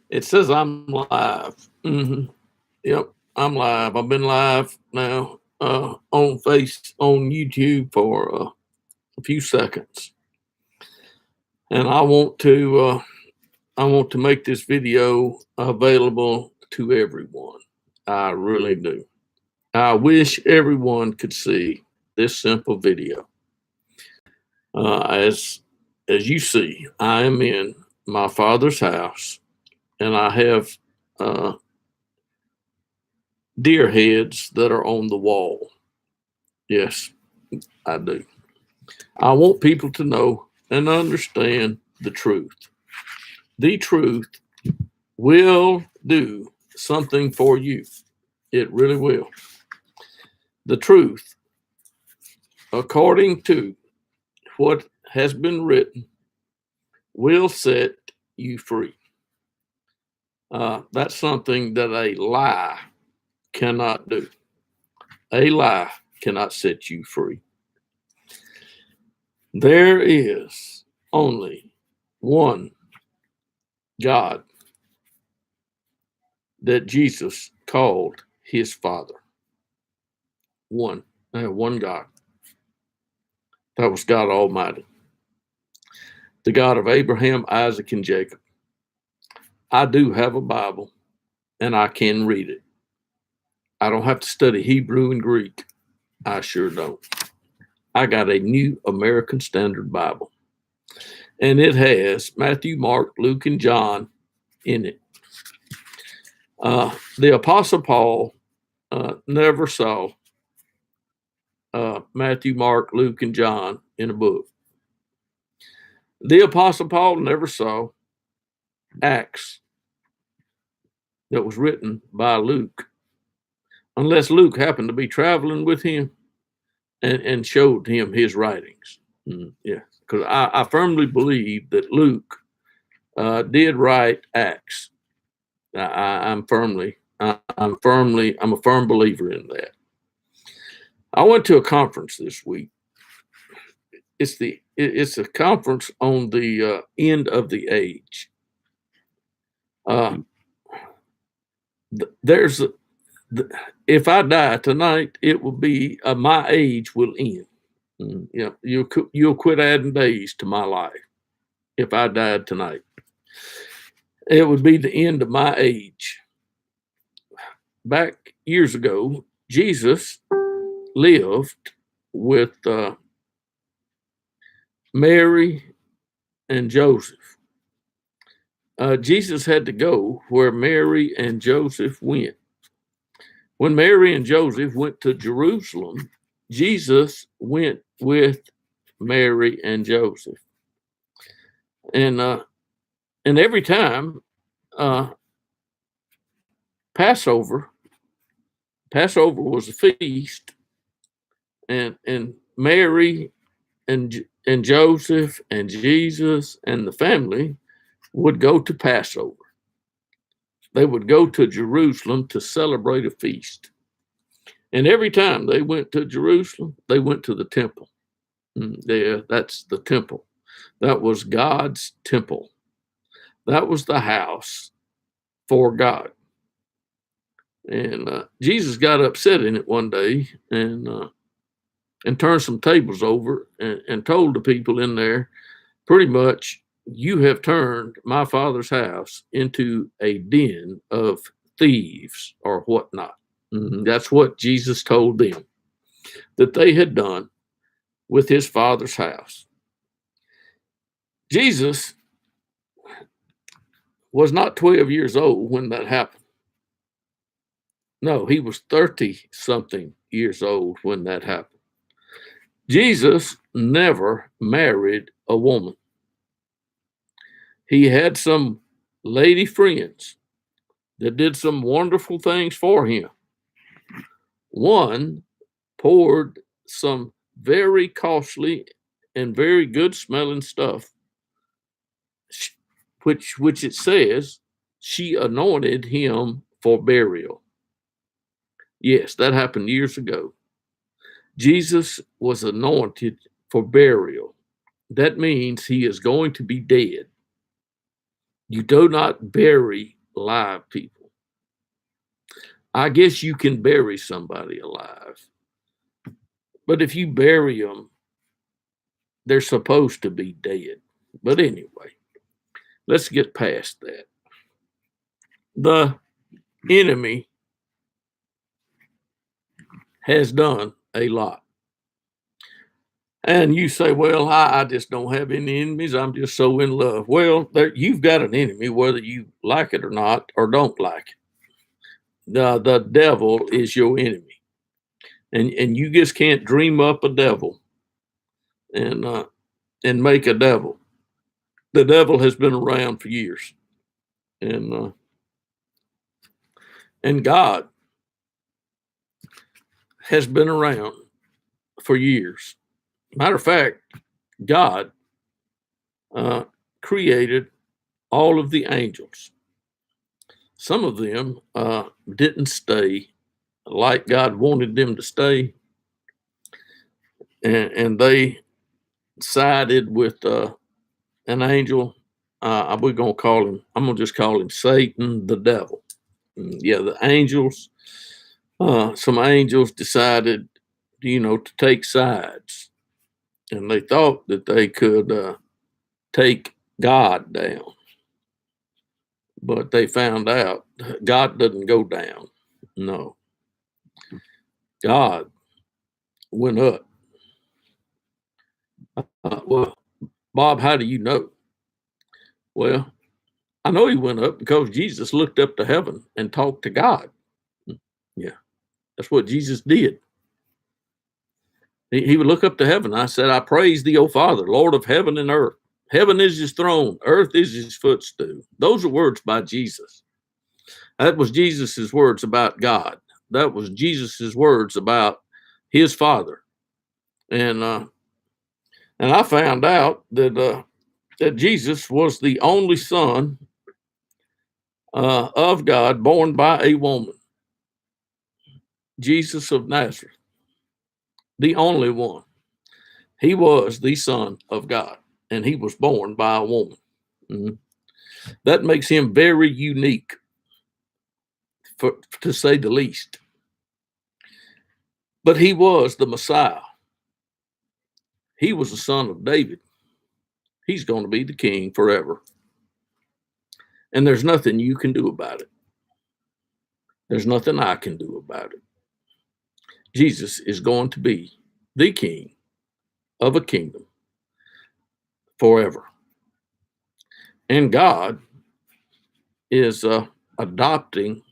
It says I'm live. Yep, I'm live. I've been live now on YouTube for a few seconds, and I want to make this video available to everyone. I really do. I wish everyone could see this simple video. As you see, I am in my father's house, and I have uh, deer heads that are on the wall. Yes, I do. I want people to know and understand the truth. The truth will do something for you. It really will. The truth, according to what has been written, will set you free. That's something that a lie cannot do. A lie cannot set you free. There is only one God that Jesus called his Father. One God. That was God Almighty, the God of Abraham, Isaac, and Jacob. I do have a Bible, and I can read it. I don't have to study Hebrew and Greek. I sure don't. I got a New American Standard Bible, and it has Matthew, Mark, Luke, and John in it. The Apostle Paul never saw Matthew, Mark, Luke, and John in a book. The Apostle Paul never saw Acts that was written by Luke, unless Luke happened to be traveling with him and showed him his writings. Yeah, because I firmly believe that Luke did write Acts. I'm a firm believer in that. I went to a conference this week. It's a conference on the end of the age. There's if I die tonight, it will be my age will end. Yeah, you'll quit adding days to my life if I died tonight. It would be the end of my age. Back years ago, Jesus lived with Mary and Joseph. Jesus had to go where Mary and Joseph went. When Mary and Joseph went to Jerusalem, Jesus went with Mary and Joseph. And every time uh, Passover was a feast, and Mary and Joseph and Jesus and the family would go to Passover. They would go to Jerusalem to celebrate a feast. And every time they went to Jerusalem, they went to the temple. Yeah, that's the temple. That was God's temple. That was the house for God. And Jesus got upset in it one day and turned some tables over and told the people in there, pretty much, you have turned my father's house into a den of thieves or whatnot. That's what Jesus told them that they had done with his father's house. Jesus was not 12 years old when that happened. No, he was 30 something years old when that happened. Jesus never married a woman. He had some lady friends that did some wonderful things for him. One poured some very costly and very good smelling stuff, which it says she anointed him for burial. Yes, that happened years ago. Jesus was anointed for burial. That means he is going to be dead. You do not bury live people. I guess you can bury somebody alive, but if you bury them, they're supposed to be dead. But anyway, let's get past that. The enemy has done a lot. And you say, well, I just don't have any enemies. I'm just so in love. Well, you've got an enemy, whether you like it or not, or don't like it. The devil is your enemy. And you just can't dream up a devil and make a devil. The devil has been around for years. And God has been around for years. Matter of fact, God created all of the angels. Some of them didn't stay like God wanted them to stay, and they sided with an angel. We're gonna call him. I'm gonna just call him Satan, the devil. Yeah, the angels. Some angels decided, to take sides, and they thought that they could take God down. But they found out God doesn't go down. No. God went up. Well, Bob, how do you know? Well, I know he went up because Jesus looked up to heaven and talked to God. Yeah, that's what Jesus did. He would look up to heaven. I said, I praise thee, O Father, Lord of heaven and earth. Heaven is his throne, earth is his footstool. Those are words by Jesus. That was Jesus's words about God. That was Jesus's words about his Father. And I found out that Jesus was the only Son of God born by a woman. Jesus of Nazareth, the only one. He was the Son of God, and he was born by a woman. Mhm. That makes him very unique, to say the least. But he was the Messiah. He was the son of David. He's going to be the king forever. And there's nothing you can do about it. There's nothing I can do about it. Jesus is going to be the king of a kingdom forever. And God is adopting,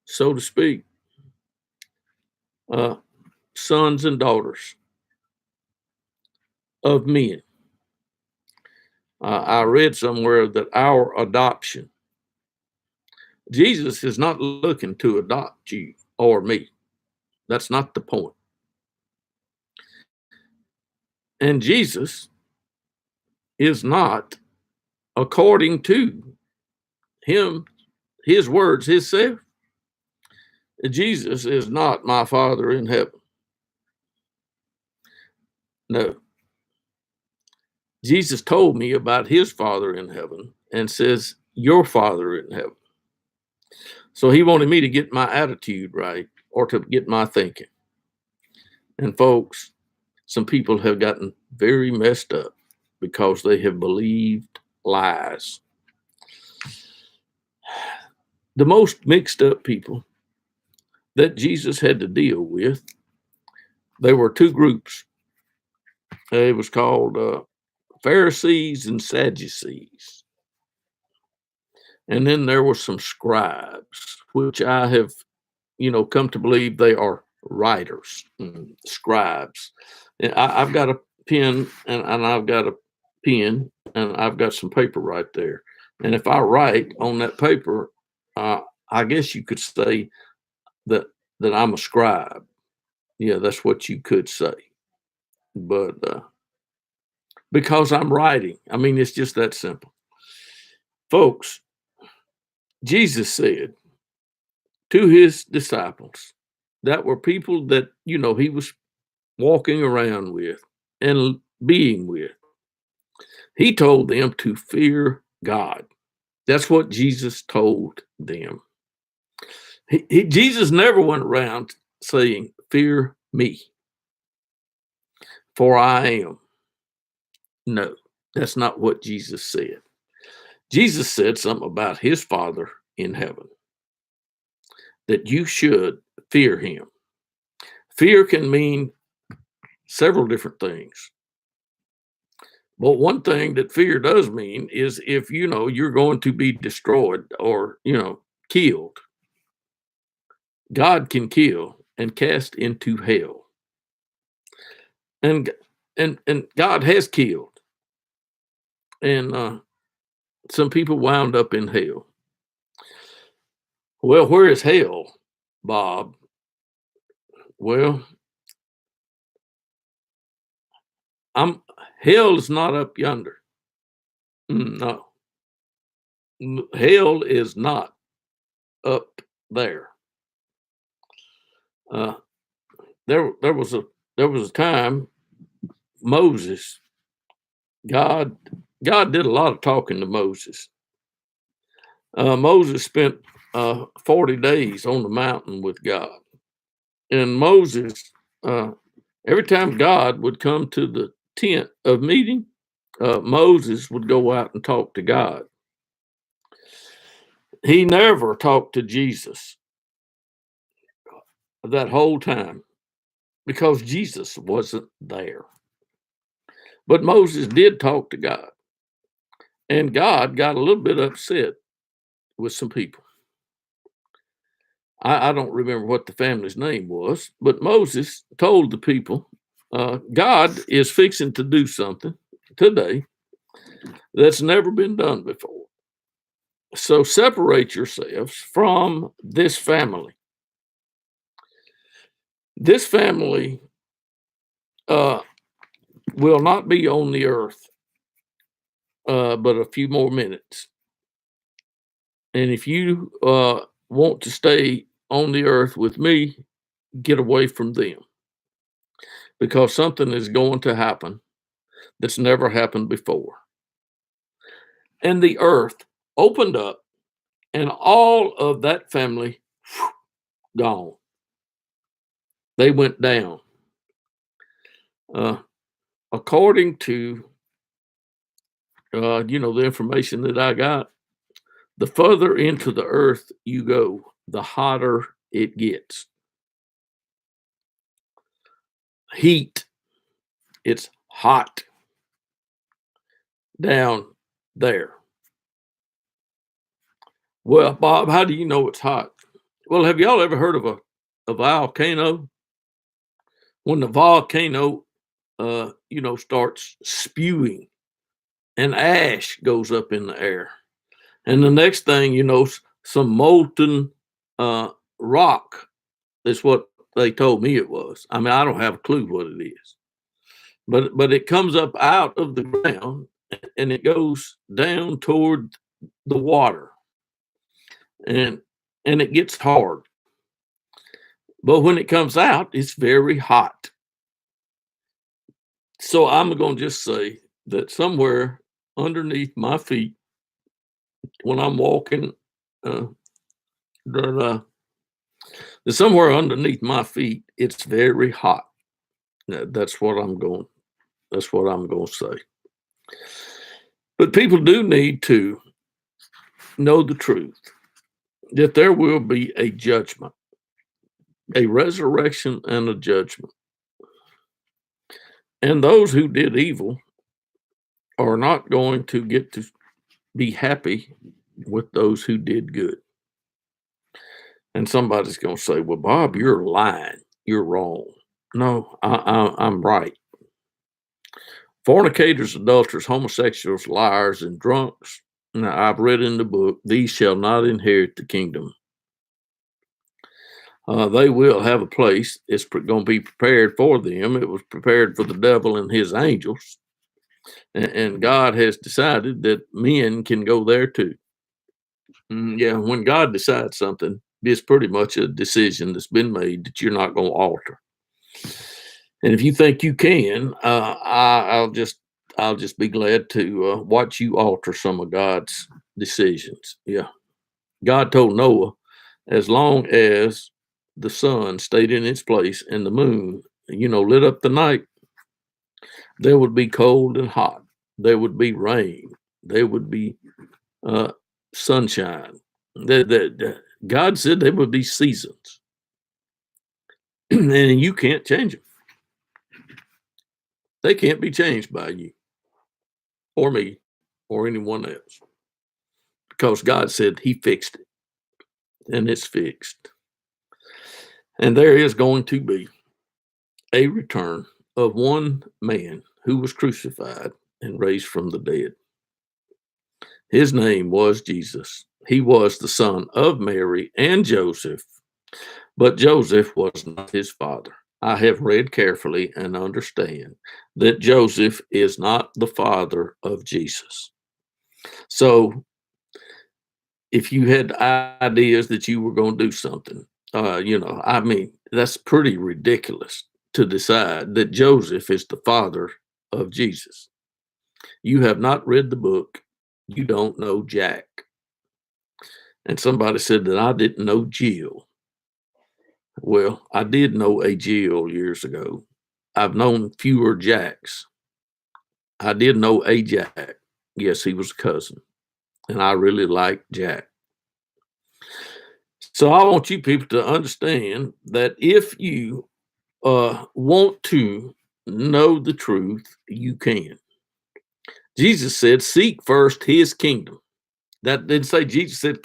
so to speak, sons and daughters of men. I read somewhere that our adoption, Jesus is not looking to adopt you or me. That's not the point. And Jesus is not, according to him, his words, himself, Jesus is not my Father in heaven. No. Jesus told me about his Father in heaven and says, your Father in heaven. So he wanted me to get my attitude right or to get my thinking. And folks, some people have gotten very messed up because they have believed lies. The most mixed up people that Jesus had to deal with, there were two groups. It was called Pharisees and Sadducees. And then there were some scribes, which I have, come to believe they are writers, scribes. And I've got a pen and I've got a pen and I've got some paper right there. And if I write on that paper, I guess you could say that I'm a scribe. Yeah, that's what you could say. But because I'm writing, I mean, it's just that simple. Folks, Jesus said to his disciples that were people that, he was walking around with and being with. He told them to fear God. That's what Jesus told them. Jesus never went around saying, "Fear me, for I am." No, that's not what Jesus said. Jesus said something about his Father in heaven, that you should fear him. Fear can mean several different things. But one thing that fear does mean is if you know you're going to be destroyed or, killed, God can kill and cast into hell. And and God has killed. And some people wound up in hell. Well, where is hell, Bob? Well, I'm hell is not up yonder. No. Hell is not up there. Uh, there was a time Moses, God God did a lot of talking to Moses. Moses spent 40 days on the mountain with God, and Moses, uh, every time God would come to the tent of meeting, Moses would go out and talk to God. He never talked to Jesus that whole time because Jesus wasn't there. But Moses did talk to God, and God got a little bit upset with some people. I don't remember what the family's name was, but Moses told the people, God is fixing to do something today that's never been done before. So separate yourselves from this family. This family uh, will not be on the earth but a few more minutes. And if you want to stay on the earth with me, get away from them because something is going to happen that's never happened before. And the earth opened up, and all of that family gone. They went down. Uh, According to the information that I got, the further into the earth you go, the hotter it gets. Heat. It's hot down there. Well, Bob, how do you know it's hot? Well, have y'all ever heard of a volcano? When the volcano, starts spewing and ash goes up in the air. And the next thing you know, some molten rock is what they told me it was. I mean, I don't have a clue what it is. But it comes up out of the ground and it goes down toward the water. And it gets hard. But when it comes out, it's very hot. So I'm going to just say that somewhere underneath my feet, when I'm walking, uh, that, somewhere underneath my feet, it's very hot. That's what I'm going. That's what I'm going to say. But people do need to know the truth that there will be a judgment, a resurrection, and a judgment. And those who did evil are not going to get to be happy with those who did good. And somebody's going to say, "Well, Bob, you're lying. You're wrong." No, I'm right. Fornicators, adulterers, homosexuals, liars, and drunks. Now, I've read in the book, these shall not inherit the kingdom. They will have a place. It's going to be prepared for them. It was prepared for the devil and his angels. And God has decided that men can go there too. Yeah, when God decides something, it's pretty much a decision that's been made that you're not going to alter. And if you think you can, I'll just be glad to watch you alter some of God's decisions. Yeah. God told Noah, as long as the sun stayed in its place and the moon, lit up the night, there would be cold and hot. There would be rain. There would be uh, sunshine. God said there would be seasons, and you can't change them. They can't be changed by you or me or anyone else because God said He fixed it, and it's fixed. And there is going to be a return of one man who was crucified and raised from the dead. His name was Jesus. He was the son of Mary and Joseph, but Joseph was not his father. I have read carefully and understand that Joseph is not the father of Jesus. So if you had ideas that you were going to do something, that's pretty ridiculous to decide that Joseph is the father of Jesus. You have not read the book. You don't know Jack. And somebody said that I didn't know Jill. Well, I did know a Jill years ago. I've known fewer Jacks. I did know a Jack. Yes, he was a cousin. And I really liked Jack. So I want you people to understand that if you want to know the truth, you can. Jesus said, seek first his kingdom. That didn't say Jesus said,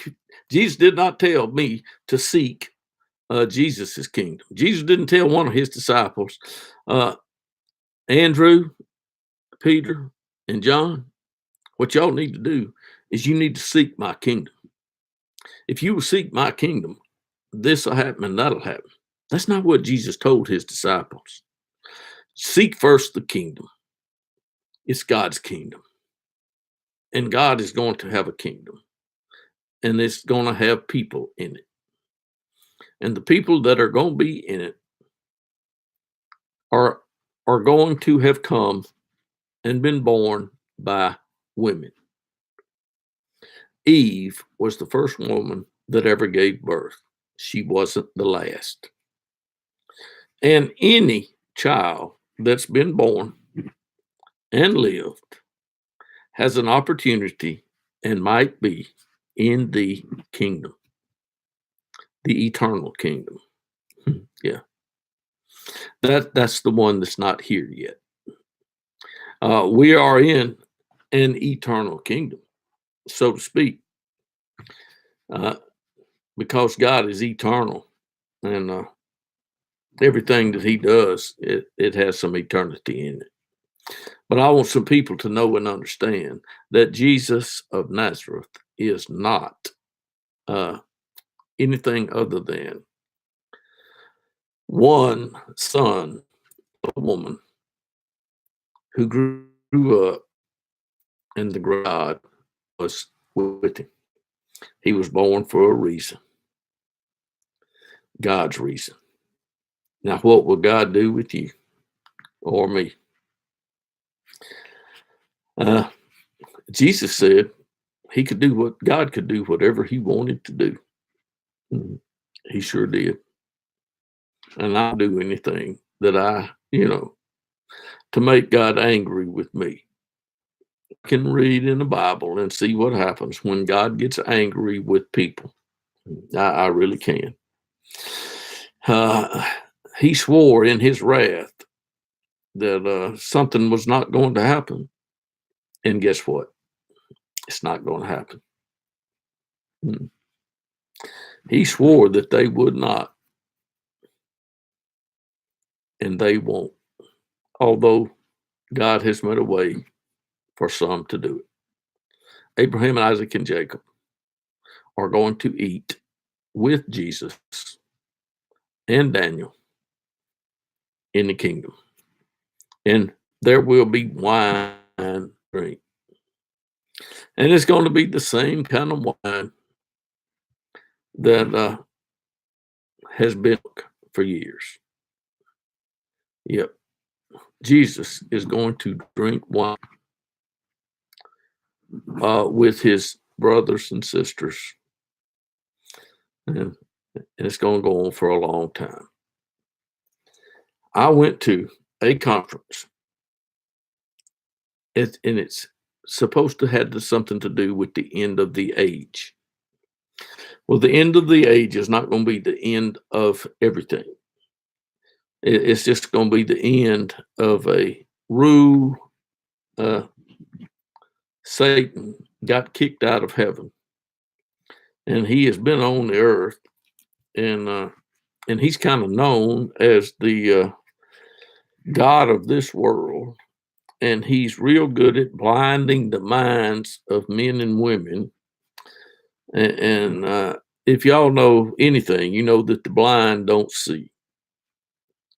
Jesus did not tell me to seek Jesus's kingdom. Jesus didn't tell one of his disciples, Andrew, Peter, and John, what y'all need to do is you need to seek my kingdom. If you will seek my kingdom, this will happen and that'll happen. That's not what Jesus told his disciples. Seek first the kingdom. It's God's kingdom. And God is going to have a kingdom. And it's going to have people in it. And the people that are going to be in it are going to have come and been born by women. Eve was the first woman that ever gave birth. She wasn't the last. And any child that's been born and lived has an opportunity and might be in the kingdom, the eternal kingdom. Yeah. That's the one that's not here yet. We are in an eternal kingdom, so to speak, because God is eternal, and everything that he does, it has some eternity in it. But I want some people to know and understand that Jesus of Nazareth is not anything other than one son of a woman who grew up, and the God was with him. He was born for a reason, God's reason. Now, what will God do with you or me? Jesus said he could do what God could do, whatever he wanted to do. He sure did. And I'll do anything that to make God angry with me. I can read in the Bible and see what happens when God gets angry with people. I really can. He swore in his wrath that something was not going to happen. And guess what? It's not going to happen. He swore that they would not. And they won't. Although God has made a way for some to do it. Abraham, Isaac, and Jacob are going to eat with Jesus and Daniel in the kingdom. And there will be wine and drink. And it's going to be the same kind of wine that has been for years. Yep. Jesus is going to drink wine with his brothers and sisters. And it's going to go on for a long time. I went to a conference, and it's supposed to have something to do with the end of the age. Well, the end of the age is not going to be the end of everything. It's just going to be the end of a rule. Satan got kicked out of heaven, and he has been on the earth, and he's kind of known as the God of this world, and he's real good at blinding the minds of men and women. And if y'all know anything, you know that the blind don't see.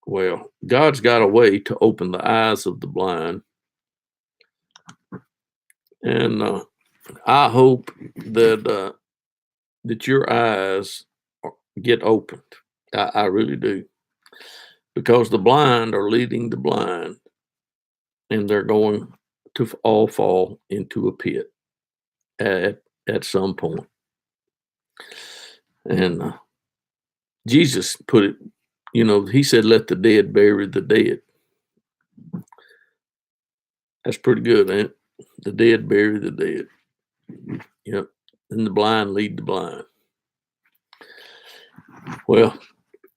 Well, God's got a way to open the eyes of the blind, and I hope that your eyes get opened. I really do, because the blind are leading the blind, and they're going to all fall into a pit at some point. And Jesus put it, he said, "Let the dead bury the dead." That's pretty good, ain't it? The dead bury the dead. Yep. And the blind lead the blind. Well,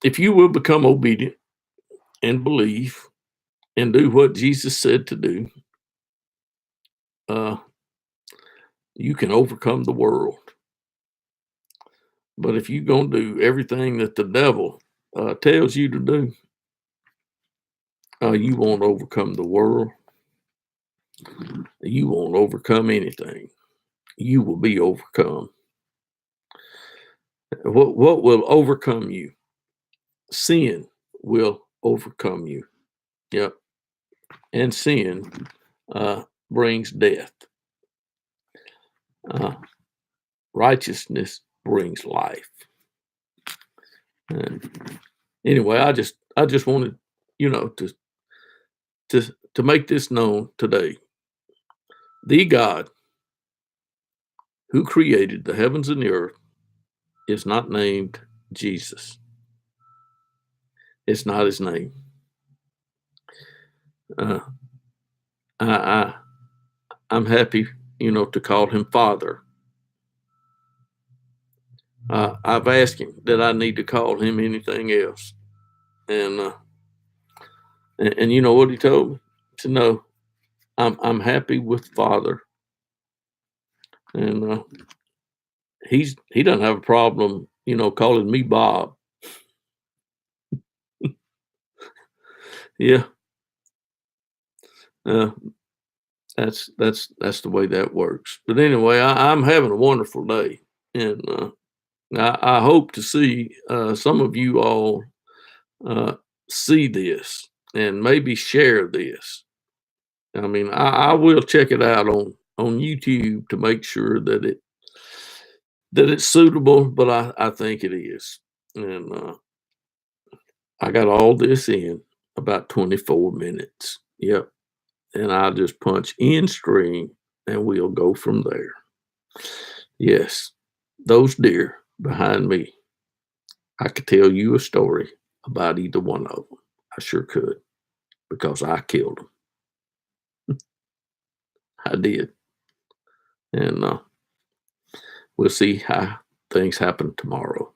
if you will become obedient and believe and do what Jesus said to do, you can overcome the world. But if you're going to do everything that the devil tells you to do, you won't overcome the world. You won't overcome anything. You will be overcome. What will overcome you? Sin will overcome you. Yep. And sin brings death. Righteousness brings life. And anyway, I just wanted, to make this known today. The God who created the heavens and the earth is not named Jesus. It's not his name. I'm happy, to call him Father. I've asked him that I need to call him anything else, and you know what he told me? He said, "No, I'm happy with Father," and he doesn't have a problem, calling me Bob. Yeah, that's the way that works. But anyway, I'm having a wonderful day, and I hope to see some of you all see this and maybe share this. I mean, I will check it out on YouTube to make sure that it's suitable, but I think it is. And I got all this in about 24 minutes. Yep. And I'll just punch end screen and we'll go from there. Yes, those deer behind me, I could tell you a story about either one of them. I sure could, because I killed them. I did. And we'll see how things happen tomorrow.